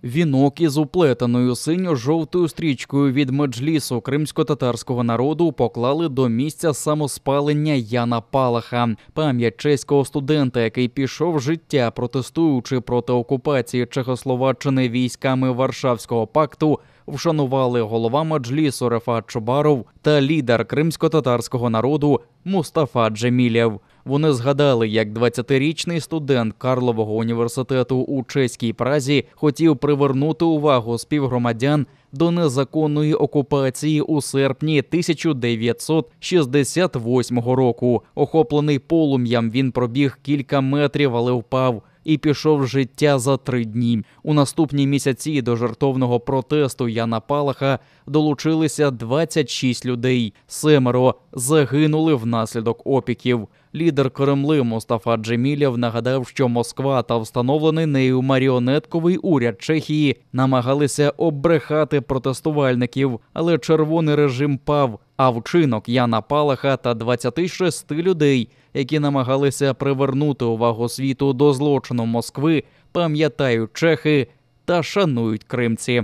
Вінок із уплетеною синьо-жовтою стрічкою від меджлісу кримсько-татарського народу поклали до місця самоспалення Яна Палаха. Пам'ять чеського студента, який пішов з життя, протестуючи проти окупації Чехословаччини військами Варшавського пакту, вшанували голова меджлісу Рефат Чубаров та лідер кримсько-татарського народу Мустафа Джемілєв. Вони згадали, як 20-річний студент Карлового університету у чеській Празі хотів привернути увагу співгромадян до незаконної окупації у серпні 1968 року. Охоплений полум'ям, він пробіг кілька метрів, але впав і пішов з життя за 3 дні. У наступні місяці до жертовного протесту Яна Палаха долучилися 26 людей. 7 загинули внаслідок опіків. Лідер Кремли Мустафа Джемілєв нагадав, що Москва та встановлений нею маріонетковий уряд Чехії намагалися оббрехати протестувальників, але червоний режим пав, а вчинок Яна Палаха та 26 людей, які намагалися привернути увагу світу до злочину Москви, пам'ятають чехи та шанують кримці.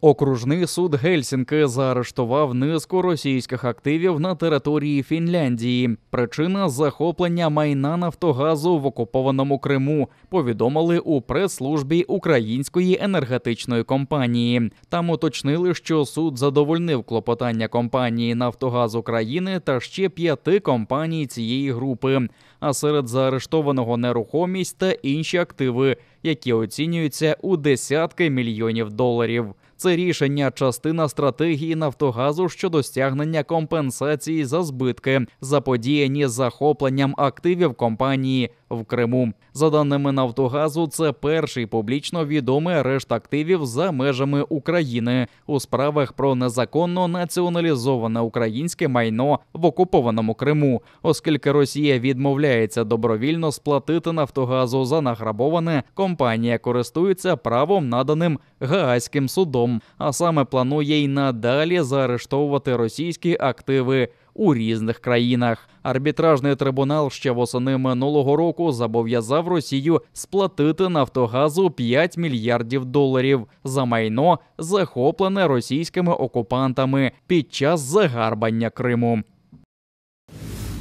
Окружний суд Гельсінки заарештував низку російських активів на території Фінляндії. Причина – захоплення майна Нафтогазу в окупованому Криму, повідомили у прес-службі Української енергетичної компанії. Там уточнили, що суд задовольнив клопотання компанії «Нафтогаз України» та ще 5 компаній цієї групи, а серед заарештованого нерухомість та інші активи, які оцінюються у десятки мільйонів доларів. Це рішення – частина стратегії «Нафтогазу» щодо стягнення компенсації за збитки, заподіяні захопленням активів компанії в Криму. За даними «Нафтогазу», це перший публічно відомий арешт активів за межами України у справах про незаконно націоналізоване українське майно в окупованому Криму, оскільки Росія відмовляється добровільно сплатити «Нафтогазу» за награбоване, компанія користується правом, наданим Гаазьким судом, а саме планує й надалі заарештовувати російські активи у різних країнах. Арбітражний трибунал ще восени минулого року зобов'язав Росію сплатити «Нафтогазу» 5 мільярдів доларів за майно, захоплене російськими окупантами під час загарбання Криму.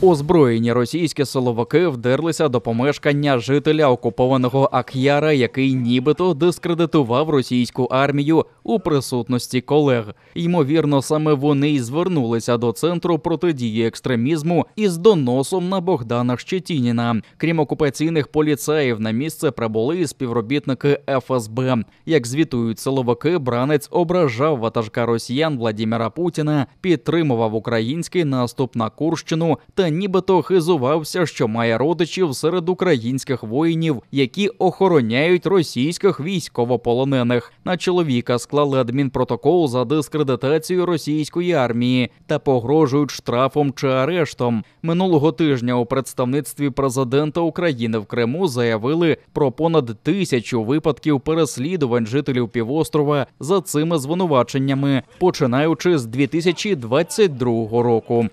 Озброєні російські силовики вдерлися до помешкання жителя окупованого Ак'яра, який нібито дискредитував російську армію у присутності колег. Ймовірно, саме вони й звернулися до Центру протидії екстремізму із доносом на Богдана Щетініна. Крім окупаційних поліцаїв, на місце прибули і співробітники ФСБ. Як звітують силовики, бранець ображав ватажка росіян Владимира Путіна, підтримував український наступ на Курщину та нібито хизувався, що має родичів серед українських воїнів, які охороняють російських військовополонених. На чоловіка склали адмінпротокол за дискредитацію російської армії та погрожують штрафом чи арештом. Минулого тижня у представництві президента України в Криму заявили про понад 1000 випадків переслідувань жителів півострова за цими звинуваченнями, починаючи з 2022 року.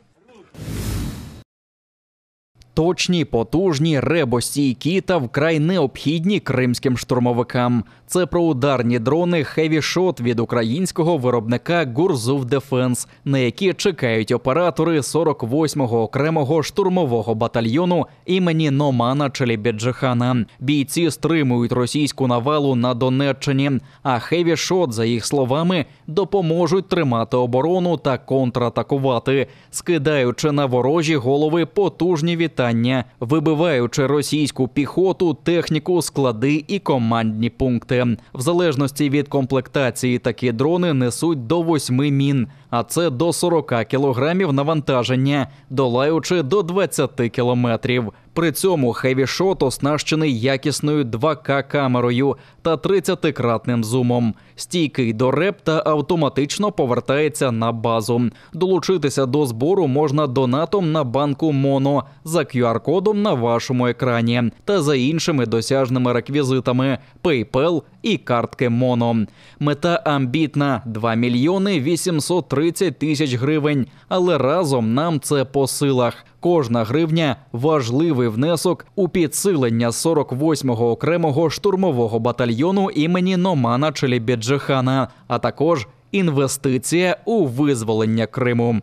Точні, потужні, ребостійкі та вкрай необхідні кримським штурмовикам. Це про ударні дрони Heavy Shot від українського виробника Гурзуф Дефенс, на які чекають оператори 48-го окремого штурмового батальйону імені Номана Челібіджихана. Бійці стримують російську навалу на Донеччині, а Heavy Shot, за їх словами, допоможуть тримати оборону та контратакувати, скидаючи на ворожі голови потужні вітання, вибиваючи російську піхоту, техніку, склади і командні пункти. В залежності від комплектації такі дрони несуть до 8 мін, а це до 40 кілограмів навантаження, долаючи до 20 кілометрів. При цьому Heavy Shot оснащений якісною 2К-камерою та 30-кратним зумом. Стійкий до РЕП та автоматично повертається на базу. Долучитися до збору можна донатом на банку Моно за QR-кодом на вашому екрані та за іншими досяжними реквізитами – PayPal і картки МОНО. Мета амбітна – 2 мільйони 830 тисяч гривень. Але разом нам це по силах. Кожна гривня – важливий внесок у підсилення 48-го окремого штурмового батальйону імені Номана Челебіджихана, а також інвестиція у визволення Криму.